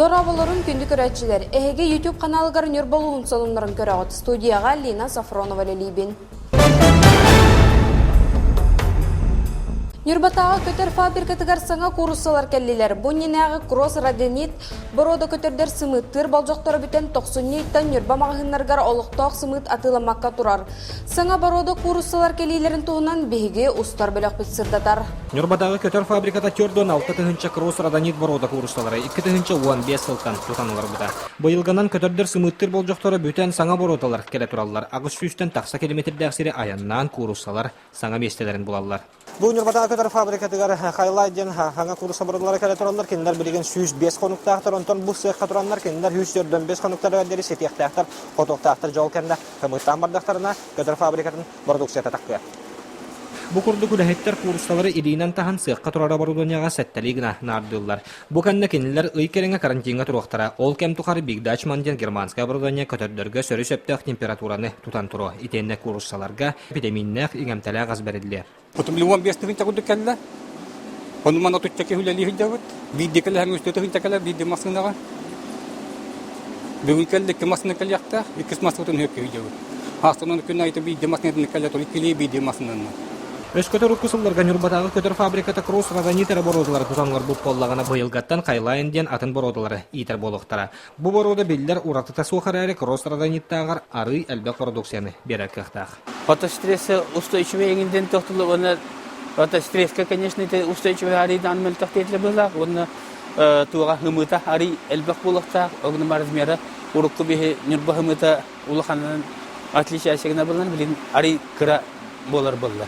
Дораболорун күндүк көрәтчилер. Эһеге YouTube каналыгар нюрболуун сонунларын көрәгыт. Студияға Лина Сафронова Лилибин. Нюрбатағы көтер фабрикатыгар саңа курсалар кәллилер. Буннинағы кросс-раденит, борода көтердер сымыттыр болжоқтары бүтен 90-ниттен нюрба мағығынларғар олықтақ сымыт атыламаққа турар. Саңа борода курсалар кәлилерін туғынан бейге ұстар бөлік бітсірдатар. Нюрбатағы көтер фабриката төрден 6 тыгынча кросс-раденит борода курсалары, 2 тыгынча 15 сылтан тұтанылар бұда. Бұйылғанан көтердер сымыттыр болжоқтары бүтен саңа бородалар кәлі туралар. Ағыз сүйістен тақса километрдәқсері аяннан курсалар саңа местелерін бұлалар. Бұл Нюрбатағы көтер фабрикатыгар хайлайден хаңа курса бородалары кәлі туралар, кендер білеген 105 қонуқтақтар, онтон бұл сыйққа туранлар, кендер 104-5 қонуқтар өндері сетияқтақтар, қотуқтақтар жол кәнді қымыттан бардақтарына көтер фабрикатын бородуксията таққы. Бу курду күләһеттер курслары идинан таһан сыйққа турара оборудованияга сәттәлигина нардылар. Бу канна кинилер ыйкереңе карантинга туруктара. Ол кем тухары бигдач манден германская оборудование көтөрдөргө сөрү сөптөк температураны тутан туру. Итенне курсларга эпидемияннак игемтеле газ берилди. Потом любом без тыгын такуды келле. Он мана тутчаки хүләли хидәвет. Бидде келе һәм үстө тыгын такала бидде масынага. Бүгүн келде ки масына келякта, икис масытын хөккө хидәвет. Хастынан күн айты бидде масынын келе тол икили бидде масынын. Өз көтөр укусулларга Нюрбатагы көтөр фабриката кросс-радонитер бородалары тутанлар бу поллагана быйылгаттан кайлайын ден атын бородалары итер болуктара. Бу борода биллер уратыта сухарары кросс-радониттагар ары элбек продукцияны береккахтах. Фотострессы устойчивый еңінден тоқтылы, оны фотостресска, конечно, устойчивый арыйдан мөлтақтетлі бұлақ, оны туға хымыта арый элбек болуқтақ, оғының размері урыққы бейі нүрба хымыта улықанынан отличайсығына болған, білін арый кыра болар болар.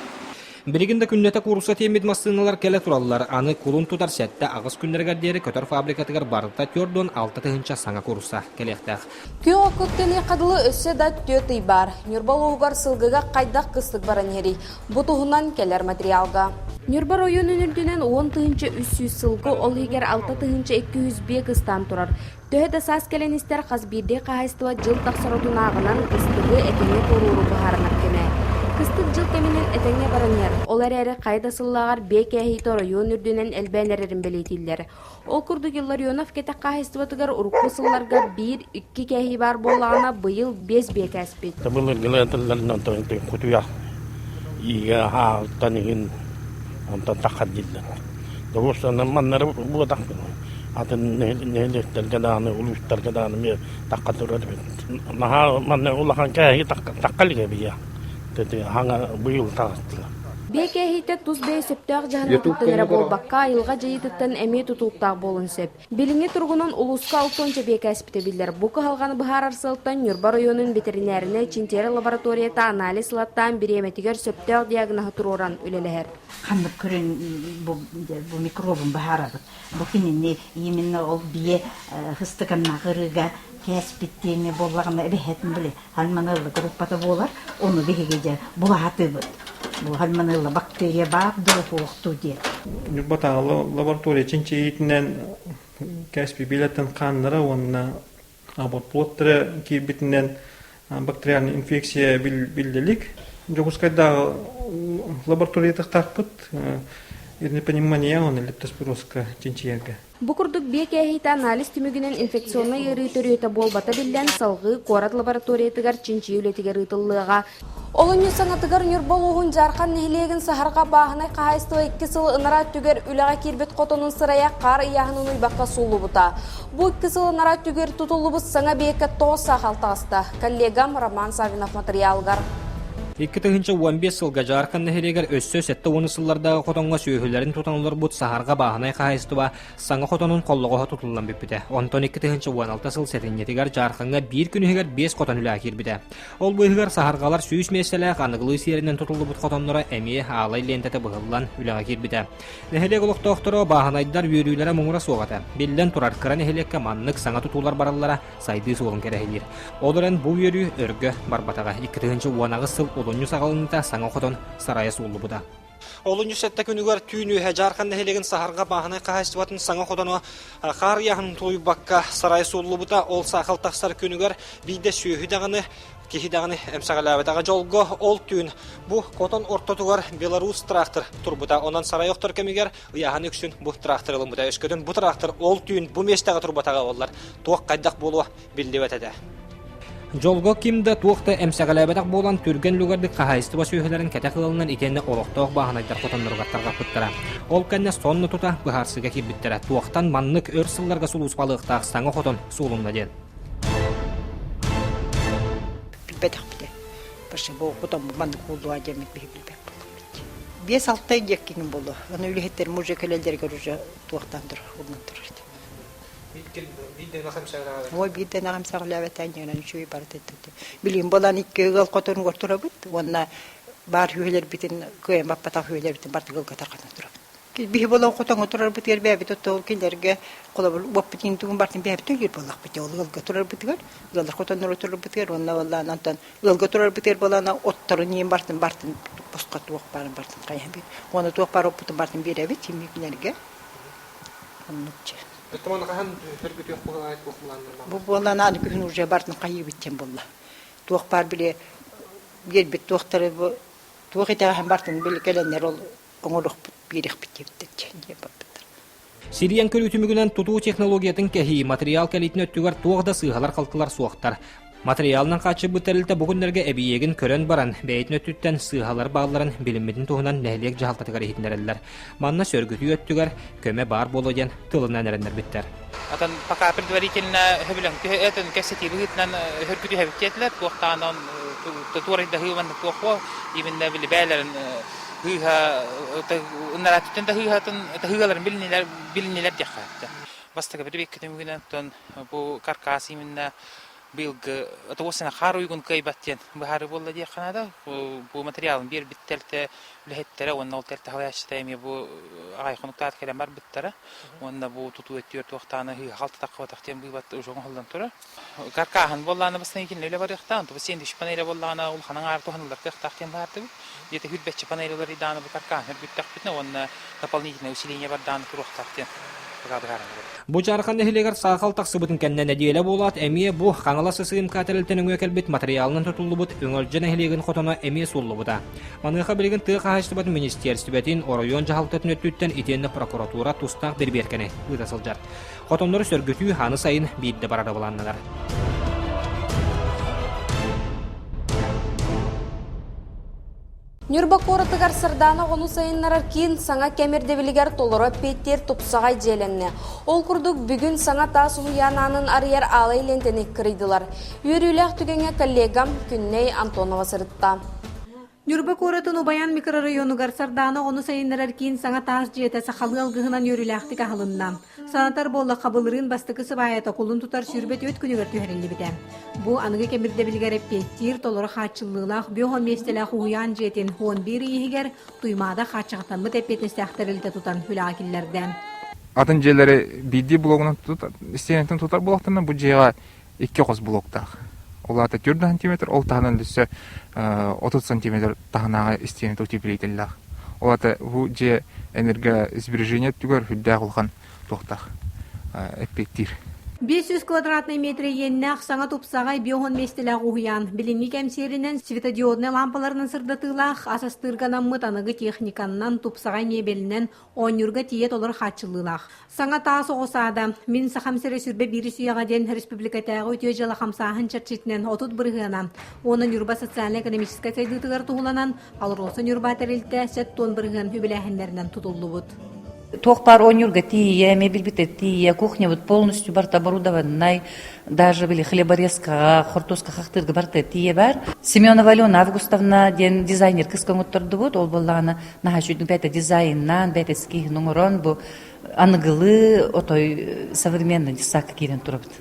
Билигинде күннете курса темит массыналар келе тураллар. Аны кулун тутар сәтте агыс күннәргә дери көтөр фабрикатыгар барыта төрдөн 6 тыгынча саңа курса келектәк. Күйо көктені қадылы өссе да төтей бар. Нюрбалуғар сылғыға қайдақ қыстық баран ери. Бұтығынан келер материалға. Нюрбар ойын үнірдінен 10 тыгынча 300 сылғы, ол егер 6 тыгынча 200 бек ыстан турар. Төһеді сас келеністер қаз бірде қағайстыва жыл тақсарудың ағынан қыстығы әтене торуру бұхарынақ кеме. Кыстык жыл кеминен этеңе баранер. Олар әрі қайда сыллағар бек әхейті район үрдінен әлбәнерерін белейтілдер. Ол күрдік еллар йонов кетек қағыстыватығар ұрыққы сылларға 1-2 кәхей бар болағына бұйыл 5 бек әспет. Бұл ғылатыларынан тоғын құтуя. Иға хаалтанығын онтан тақад елдер. Доғыстан маннары бұл тақпын. Атын нелестерге даны, ұлыстарға даны мен таққат ұрады. Наға манны ұлақан кәхей таққалыға бия. Хаңа бұйыл тағыстыла. Бек әхейті тұз бей сөптіғ жағына тұттығыра бол баққа айылға жайытыттан әме тұтуқтақ болын сөп. Біліңе тұрғынан ұлысқа алтонча бек әспіті білдер. Бұқы халғаны бұхар арсылықтан Нюрба районын ветеринәріне Чинтері лабораторията анализ латтан бір еметігер сөптіғ диагнағы тұроран өлелер. Қанып көрін бұл микробын бұхар абыд. Бұқынын емені ол бие хыстығын ғырыға кәспеттеме болағына әбәхетін біле. Халманылы группата болар, оны бігеге бұлағаты бұд. Бұл халманылы бактерия бақ дұрық оқты де. Нюрбатағы лаборатория чинчейтінен кәспи билеттен қаннары, онына аборт плоттыры кейбітінен бактериальный инфекция білделік. Жоғызқайдағы лаборатория тақтақпыд, непонимание он лептоспироска чинчиерге. Бұқырдық бек әхейті анализ түмігінен инфекционны ерітөрейті болбата білден салғы қорат лабораториятығар чинчи үлетігер ұтылыға. Олын саңатығар Нюрбалуғын жарқан нәхілеген сахарға бағынай қағайстыва 2 сылы ынара түгер үліға кербет қотының сырая қарияғының ұйбаққа сұлы бұта. Бұл 2 сылы ынара түгер тұтылы бұс саңа бейкі тоғыз сақалтағысты. Коллегам Роман Савинов материалғар. 2 тыгынча 15 сылга жаркан нәхелегер өссө сәтті оны сыллардағы қотонға сүйхілерін тұтанылар бұд сахарға бағынай қағайстыва саңа қотонын қоллығыға тұтылан беппіде. Онтон 2 тыгынча 16 сыл сәтінетігер жарқанға бір күнігер 5 қотон үлі әкербіде. Ол бұйығыр сахарғалар сүйіс меселі қанығылы серінен тұтылы бұд қотонлары әме алай лентеті бұғылан үлі әкербіде. Нәхелег ұлықтықтыры бағынайдар үйрүйлері мұңыра соғаты. Белден тұрар қыра нәхелекке маннық саңа тұтулар баралара сайды соғын керәхелер. Олырын бұл үйрү өргі барбатаға 2 тыгынча 10 сыл Олонью сағалынта саңа қотон сарайы суылы бұда. Олонью сәтті күнігер түйіні жарқан нәхелеген сахарға бағынай қағайстыватын саңа қотону қар яғын тойы баққа сарайы суылы бұда. Ол сақыл тақсар күнігер бейді сүйі дағыны кихи даганы эмсагалабатага жолго ол түйүн бу котон ортотугар Беларусь трактор турбута онан сарайоктор кемигер уяхан үксүн бу трактор ылымбыта өскөдөн бу трактор ол түйүн бу местага турбатага боллар туак кайдак болуа билдибетеде. Жолго кимда туакта эмсагалабатак болан түрген люгарды кахайсты басүйхөлөрүн кете кылынан икенне олоктоок бааханайдар котонноргаттарга пыттара. Ол кенне сонну тута быхарсыга кирбиттера туактан маннык өрсылларга сулууспалыктаак саңа котон суулумна ден. Билбетакпыте. Башы бу котон маннык болуа демек билбек болду. 5-6 жеккин болду. Аны үлехеттер мужекелелерге уже туактандыр, улнантыр. Ой, биден агам саглабатан жана чүй бартетти. Билим болан икки гал котон гортурабыт. Онна бар хүйлер битин көйм баппата хүйлер битин бартыгыл катарган турабыт. Би болон котон гортурабыт гербе бит тол киндерге колобул баппитин тугун бартын бебит гер болак бит олгал гортурабыт гер. Галдар котон гортурабыт гер. Онна валла нантан гал гортурабыт гер болана отторун ним бартын босқа туак барын бартын кайын би. Оны туак бар опутун бартын беребит тимикнерге. Оннуче. Бу болан аны күн уже бартын кайып биттен болла. Туак бар биле гербит туактары бу туакыта һәм бартын биле келеннер ол оңолук бирих биттетти. Сириян көлүтүмүгүнөн тутуу технологиятын кехи материал келитин өттүгөр туагда сыгалар калтылар суактар. Материалынан качы бөтөрүлтө бүгүнлөргө эбиегин көрөн баран бэйтин өттүттен сыгалар бааларын билиммитин туһунан нәһилек жаалтатыгар ихинереллер. Манна сөргүтү өттүгөр көмө бар болу ден тылынан эренер биттер. Atan пока предварительно хебелен это кесети бигитнан хөргүтү хебеттелер туактанан туурайда хыйван туахо именно билбелерин хыйха унараттен да хыйхатын хыйгаларын билнелер дихатта. Бастага бирбек кетемгенен тон бу каркас именно билг это осына харуйгун кайбаттен бахары болла ди канада бу материалын бер биттелте лехеттере онна олтерте хавашта эми бу айхунуктат келем бар биттера онна бу туту өттүр токтаны халты такватактен быйбат ожон холдан тура каркахан болланы басын кин эле бар яктан то сен диш панеле боллана ул ханан ар туханылар тактактен барды дете хүтбетчи панелелер иданы бу каркахан биттак битне онна дополнительное усиление бар дан туруктактен. Бу жархан нехилегер саахал таксыбытын кеннен эдиеле болат, эмие бу хаңаласы сыйым катерилтен өңөкелбит материалынан тутулубут өңөлжен нехилеген хотона эмие суллубута. Маныха билген тыга хахачтыбат министерствобетин оройон жахалтатын өттүттен итенне прокуратура тустак берберкене ыдасылжар. Хотоннор сөргүтүү ханы сайын бийидде барада буланналар. Нюрбакоротыгар сырданы гону сайыннарар кин саңа кемердебилигер толоро петтер тупсагай желенне. Ол курдук бүгүн саңа тас уянанын арьер алай лентени кырыйдылар. Үйрүләк түгенге коллегам Күнней Антонова сырытта. Нюрбакоротын Убаян микрорайонугар сырданы гону сайыннарар кин саңа тас жете сахалы алгыгынан үйрүләктик ахылынна. Санатар болла кабылырын бастыкы сыбаята кулун тутар сүрбет өт күнүгөр түһәрелли бите. Бу аныгы кемирдебилгер петтер толоро хачыллыгылах биохон местелах уян жетин 11 ийгер туймада хачыгатан тепетнестахтырылды тутан хүлакиллерден. Атын жерлери биди блогунан стенеттен тутар блоктарынан бу жайга 2 кос блоктак. Оларда 4 см, ол тагынан düşse 30 см тагынага стенет утеплителлер. Оларда бу же энергосбережение түгөр хүддә кылган тоқтақ эппеттир. 500 квадратный метр еннах саңа тупсагай биохон местелах уян. Билинни кемсеринен светодиодный лампаларынан сырдатылах асастырганан мытаныгы техниканнан тупсагай мебелинен онюрга тие толор хачылылах. Саңа таа соғысада мин сахамсере сүрбе бири сүйяға ден республикатағы өтө жала хамсахын чарчитнен отут бырыгана. Оны юрба социально-экономическая сайдытыгар туғыланан, алыросын юрба тәрелті сет тон бырыган хүбіләхендерінен тутуллубут. Тохпар онюрга тия, мебель бита тия, кухня вот полностью барт оборудованная, даже были хлеборезка, хортоска хахтырга барта тия бар. Семенова Алена Августовна, дизайнер кыскамут тордубут, ол боллана нахачудун бета дизайннан, бета ских нуңорон бу аныгылы отой современный дисак кирен турабыт.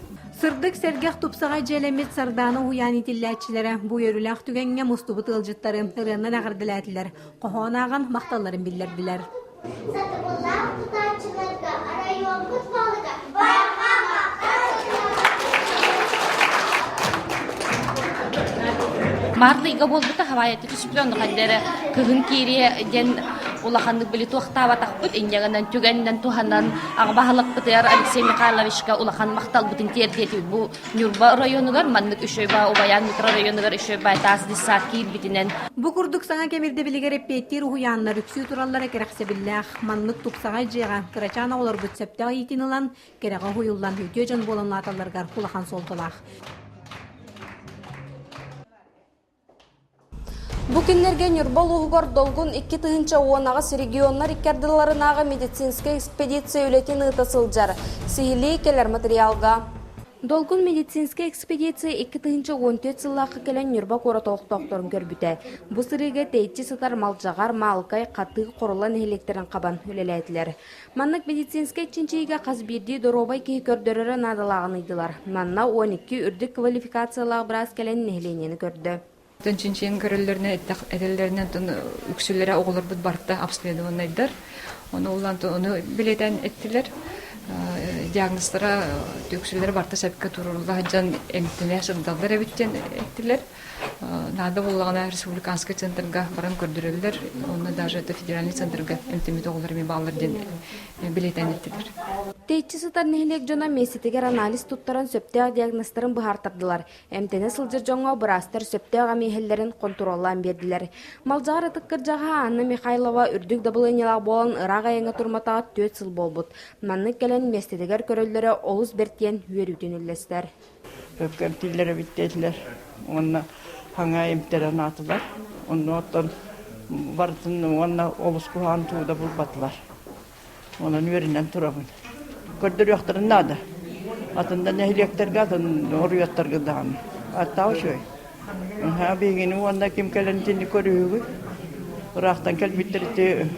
Сырдык сергех тупсагай желемет сарданы уян итилләтчиләре бу йөрүләк түгәнгә мустубут ылжыттары тырыннан агырдыләтләр. Кохонаган макталларын билләрдиләр. Сатыбылар тутачыларга, район футболыга, Марлыйга болбута хавайаты күсүплөндү каддere кыгын кири ден улаханнык били туахтаба тахпыт инняганан түгеннен туханан агбахалык бытыр Алексей Михайловичка улахан мактал бутин тертети бу Нюрба районугар маннык үшөйба Убаян микрорайонугар үшөйба тас диссаки битинен Бу курдук саңа кемирде билигер эппеттер уяннар үксү тураллар керексе биллах маннык тупсага жыга кырачана олар бүтсепте айтынылан керега хуюллан хөтө жан болон аталаргар кулахан солтулах. Бу күннерге Нюрба улугар долгун 2 тыгынча уонагыс регионнар иккердыларынагы медицинская экспедиция үлетин ытасылжар. Сихили келер материалга. Долгун медицинская экспедиция 2 тыгынча 14 сыллакы келен Нюрба коратолук докторун көрбүтө. Бу сырыга тейчи сытар малжагар, малкай, каты корулан электерин кабан үлелетилер. Маннык медицинская чинчиге казбирди доробай ки көрдөрөрө надалагыныдылар. Манна 12 үрдүк квалификациялак брас келен нехленени көрдү. Төнчинчен көрөллөрүнө этеллеринен үксүлөрө оголор бут барта обследованныйдар. Оны улан билетен эттилер. Диагноздара үксүлөр барта сепке турулган жан эмтене сылдалдар эбиттен эттилер. Нада боллагана республиканский центрга баран көрдүрөлөр. Оны даже это федеральный центрга эмтеме оголорми бааларден билетен эттилер. Тейчи сытар нехлек жона месетегер анализ туттаран сөптег диагностарын быхартардылар. Эмтене сылжыр жоңа брастар сөптег амехеллерин контроллан бердилер. Малжагар ытыккыр жага Анна Михайлова үрдүк дабылынялак болан ырак айыңа турматага 4 сыл болбут. Маннык келен местедегер көрөллөрө олус бертиен үйөрүтүн үлестер. Өпкертилер биттелер. Онна хаңа эмтерен атылар. Онна оттон бартын онна олус кухан тууда булбатылар. Онан үйөрүнөн турабын. Көрдөр яктырын нада. Атында нехлектерге атын оруяттарга дагы. Аттау шөй. Бегини онда ким келентини көрүүгү. Рахтан келбиттерди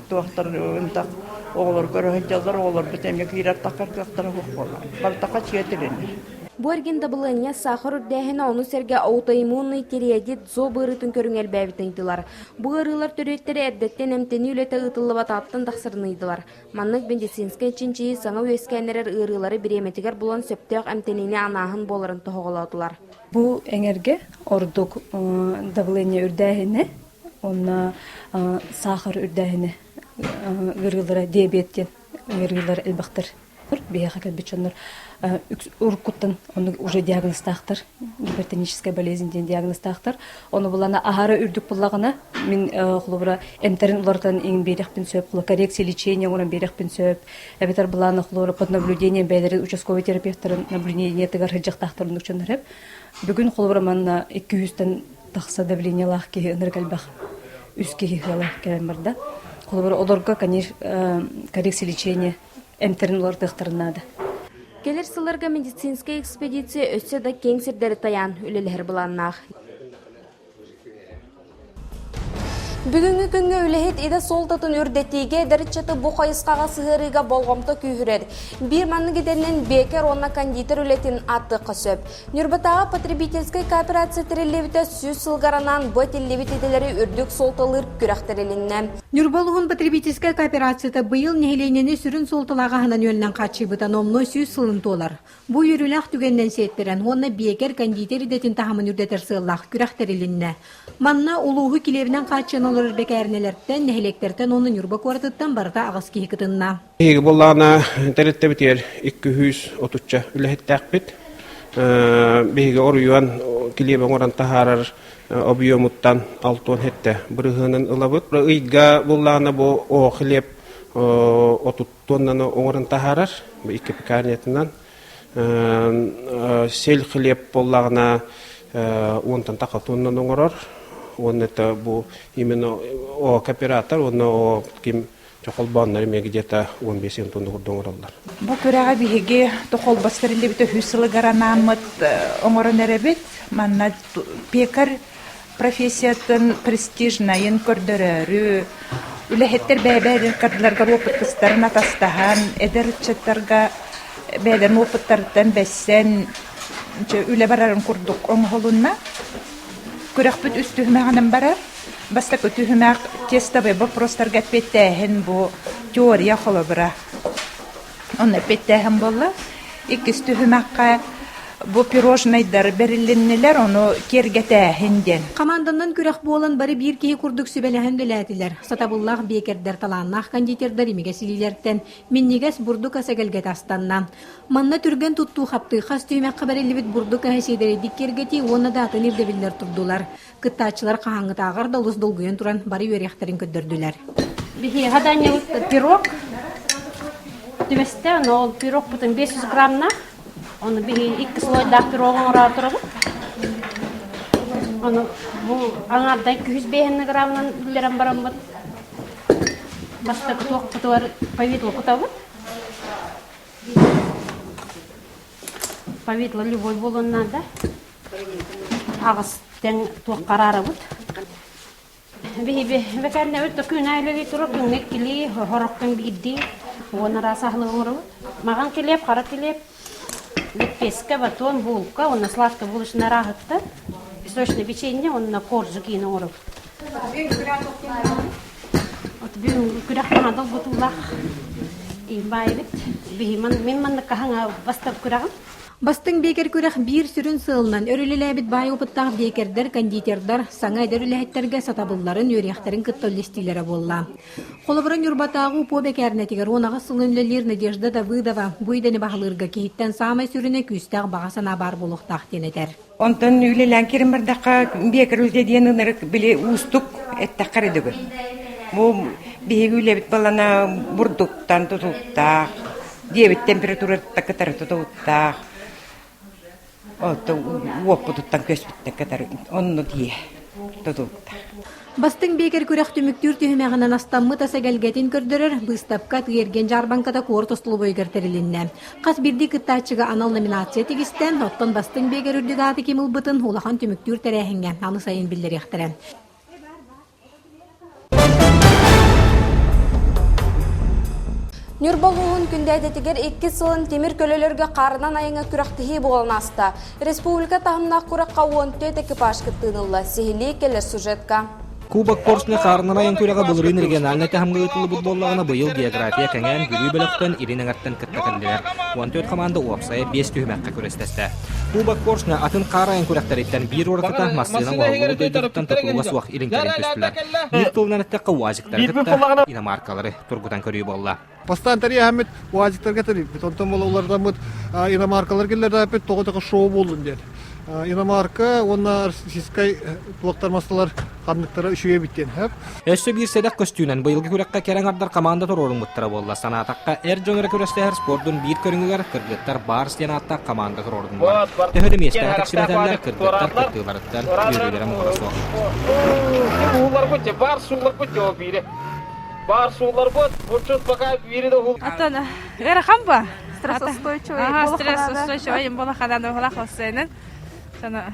туактар ынтак оголор көрөһөнчалар оголор битемге кират такар кактара хок болар. Бартака чиетелени. Бу эрген дабылыня сахар үрдәһенә оны серге аутоиммунный тиреодит зобырытын көрүңәл бәбитендилар. Бу ырылар төрөттәре әдәттән эмтени үләтә ытылып ататтан тахсырныйдылар. Маннык медицинская чинчи саңа өскәннәр ырылары биреметигер булан сөптәк эмтенине анаһын боларын тохоголатылар. Бу эңерге ордук дабылыня үрдәһенә, онна сахар үрдәһенә ырылары диабеттен ырылар элбактыр. Бияха кәлбичоннар уркуттан оны уже диагностахтар, гипертоническая болезньден диагностахтар. Оны булана ахара үрдүк буллагына мен хлобра эмтерин улардан эң берекпин сөп, коррекция лечения онан берекпин сөп. Эбетер булана хлора под наблюдением бәдәре участковый терапевттарын наблюдение тигәр хҗактахтарын үченнәр. Бүген хлобра манна 200тан тахса давление лахки нергалбах. Үскеге хала кәмәрдә. Хлобра оларга конечно коррекция лечения эмтеринлар тахтарнады. Келер сыларга медицинская экспедиция өссө да кең сирдери таян үлелер буланнах. Бүгүнгү күнгө үлехет иде солтатын үрдетиге дәричеті бу қайысқаға сығырыға болғамты күйірер. Bir манны гиденнен бекер онна кондитер үлетін атты қысып. Нюрбатаға потребительскай кооперация тірелевіті сүз сылғаранан бұ телевитеделері үрдік солталыр күрәқтерелінне. Нюрбалуғын потребительскай кооперацияты бұйыл нехеленені сүрін солталаға ханан өлінен қатшыбыта номно сүз сылын толар. Бұ үрілақ түгеннен сеттерен, онна бекер кондитер идетін тахамын үрдетер сыллақ күрәқтерелінне. Манна улуғы килевінен қатшын olur bekernelерден, нехелектерден оны Нюрба квартыттан барда ағыз кейкітінна. Еге болағына тәретті бітер 230 үләхеттәк біт. Беге оруюан килебен оран тахарар объемуттан 6 хетті бұрығынан ылабыт. Үйдға болағына бұл о хлеб 30 тоннаны оран тахарар, 2 пекарнетінен. Сел хлеб болағына 10 тақа тоннаны оңырар. Он это был именно кооператор, он ким чоколбаннар ме где-то 15 тонн доңраллар. Бу көрәгә биһиге токолбастырылы бите хүсылы гаранамыт оңорнеребит, манна пекар профессиятын престижнайын көрдөрөрү, үлехеттер бәбәдән кадларга опыттыстарына тастахан, эдерчеттерга бәдән опыттардан бәссән үле барарын курдук оңголунна. Көрәкбит үстүһмәгәнем барар. Баста көтүһмәк тестовый вопростарга петтәһен бу теория холобра. Онны петтәһен булла. Икки үстүһмәккә бу пирожныйдар бериленнелер, оны кергетәһинден. Команданын күрәк болан бары бир киһи курдук сүбеләһен дөләтиләр. Сатабыллах бекердер таланнах кондитердар имеге силилерден миннигес бурдук асагелге тастанна. Манна түрген тутту хапты хастыймак хабарелибит бурдук асидере диккергети оны да атын ирдебиллер турдулар. Кыттачылар кахаңытагар да улус долгуен туран бары үрәхтерин көддөрдүләр. Бихи хадanya пирог. Тибесте, но пирог бутын 500 граммна. Оны бихи 2 слойдак пирогын ора турабы. Оны бу аңарда 250 граммнан билерен барамбыт. Баста кутуак кутуар повидло кутабы. Повидло любой болуна да. Агыс тен туак карарабыт. Бихи бекарне өттө күн айлыгы туруп күннек кили хороккын бидди. Оны расахлы уру. Маган келеп, кара келеп. Лепеска, батон, булка, он сладко булочная рагатта. Песочное печенье, он на коржу кинул уру. Вот бим курах мадал бутулах. И байвит. Бихи мен каханга бастап курах. Бастың бекер күрәк бир сүрін сылынан өріліләбіт бай опыттағы бекердер, кондитердар, саңа әдәріләхеттерге сатабылларын өрияқтарын кыттолестилері болла. Қолыбырын юрбатағы по бекернетігер онаға сылынлелер Надежда Давыдова бұйданы бағылырға кейттен самай сүріне күстәғ бағасына бар болуқтақ денетер. Онтан үлелән керім бірдаққа бекер үлдеден ұнырық біле ұстық әттәққар едігі. Бұл бейгі үлебіт балана бұрдықтан тұтылықтақ, дебіт температураттақ кітары тұтылықтақ. Отто уоппутуттан көспіттен кітары, онны дие тұтылықтақ. Бастың бекер күрәк түміктүр түйімәғінен астаммы тасагәлгәтін көрдірір, бұстапқа түйерген жарбанкада куор тостылы бойгартарылынна. Қас бірді кыттачыға анал номинация тегістен, оттан бастың бекер үрдігаты кеміл бұтын улахан түміктүр тәрәхінге аны сайын білдер ектірі. Нюрбалуын күндәдетігер 2 сылын темір көлелерге қарынан айыңа күрақтығы болан аста. Республика тағымнақ күраққа 14 экипаж кіттіңілі. Сехілі келер сюжетка. Кубок Поршны қарнына айын күрәға бұлырын региональны тәхімгі ұтылы бұтболлағына бұйыл география кәңән бүрі бөліқтен ириніңаттен кіттіқілділер. 14 команда уапсайы 5 түймәққа көрестесті. Кубок Поршны атын қара айын күрәқтареттен бір орықыта массының уағылы дөйдіктен тұтылуға суақ иринкерін көстілер. Бір тұлынан әттіққа уазиктар кітті иномаркалары тұрғыдан көрі болла. Постан тария хамит уазиктар кетери. Битонтон бола улардан бут иномаркалар келер да бит тоғытықы шоу болын дер. Иномарка онна сискай туақтар масалар қандықтары үшіге биттен. Өссі бір седек көстүүнен бұйылғы күрәққа керен ардар команда тұрорын мұттыра болла. Санатаққа әр жөңірі көрестер спордың бір көріңігер кіргіттар бар стенатта команда тұрорын бар. Төхеді месті әтіксіметәлер кіргіттар кірттіларыттан үйрелерім орасы оқ. Бар сулар бот, учет пока вириде хул. Атана, гарахам ба? Стрессоустойчивый. Ага, стрессоустойчивый им была хадан была хосенен. Sana.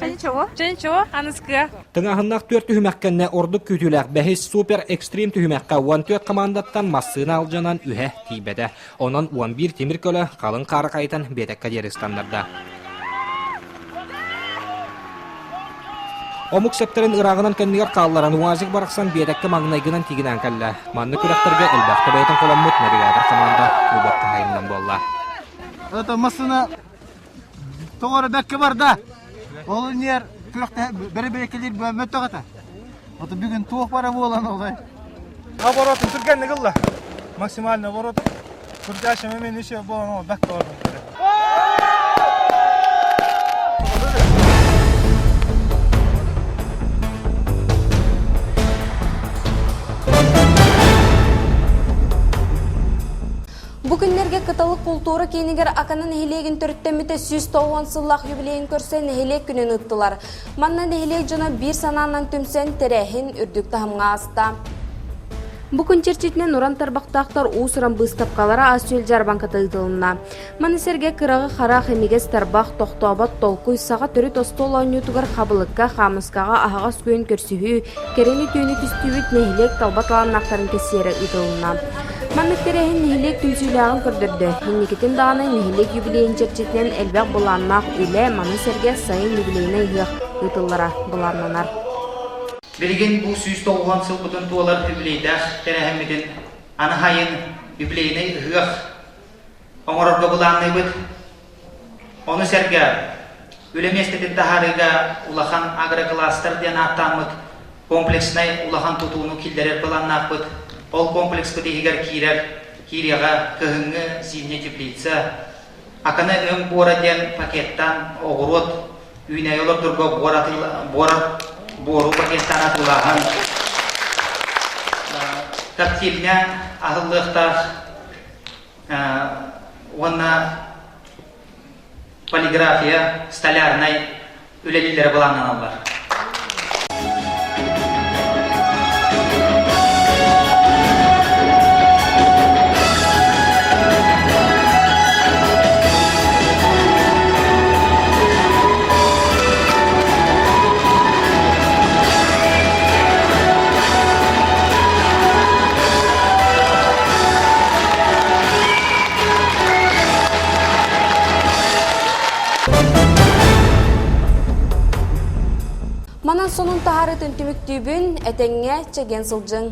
Ничего, аныскы. Тыңахыннақ 4 түймәккенне ордық күтіләк бәхес супер экстрим түймәкка 14 командаттан массыны алжанан үхә тейбеді. Онан 11 темір көлі қалың қары қайтан бетекка дерістандарда. Омук септерін ырағынан кәннігер қалларан уазик барақсан бетекке маңнайгынан тегінен кәлі. Манны күрәқтерге әлбәқті бәйтін қоламмыт навигатор команда клубатты хайымнан болла. Это массына тоғыры бәкке бар да. Ол нер күрәқті бәрі-бәрі келер бөмет тоғыта. Оты бүгін туық бара болан олай. Оборотын түргенні қылла. Максимальный оборот. Күрдәші мәмен еше болан ол бәкке ордын. Бүгінлерге кыталық культура кейінігер ақанын нехелегін түрттеміті 190 сыллақ юбилейін көрсе нехелек күнін ұттылар. Манна нехелек жына бір сананнан түмсен терехін үрдік тахымға аста. Бүгін черчетінен уран тарбақтақтар ұсыран бұстапқалара асуел жарбанката ұтылына. Манысерге кырағы қара хемегес тарбақ тоқтуабат толқуй саға түрі тостол ойнютығар қабылыққа қамысқаға ағағас күйін көрсіхүй, керені түйіні түстүйіт нехелек талбаталан нақтарын кесері ұтылына. Манныктерехин нехилек түлсүйләғын көрдірді. Хинникетін дағаны нехилек юбилейін черчетінен әлбәқ бұланмақ үлі Манысерге сайын юбилейіне үйіқ ұтыллара бұланнанар. Берген бұл 190 сыл бұтын туалар юбилейдәқ тәрәхіммеден аны хайын юбилейіне үйіқ оңырырға бұланны бұд. Onu serge ülemestedin taharıga ulahan agroklaster diyen attanmık kompleksine ulahan tutuğunu killerer planlakpıt. Ol kompleks bıtıhiger kiryaga kıhıngı zihne tüplitse. Akana ön bora diyen pakettan oğurut üyne yolur durga boru pakettan atılahan. Kaktilne ahıllıqta ona полиграфия, столярной, үлелилері бұланнан алар. Манан сонун тахары түнтүмүк түйбүн этеңге чеген сылжың.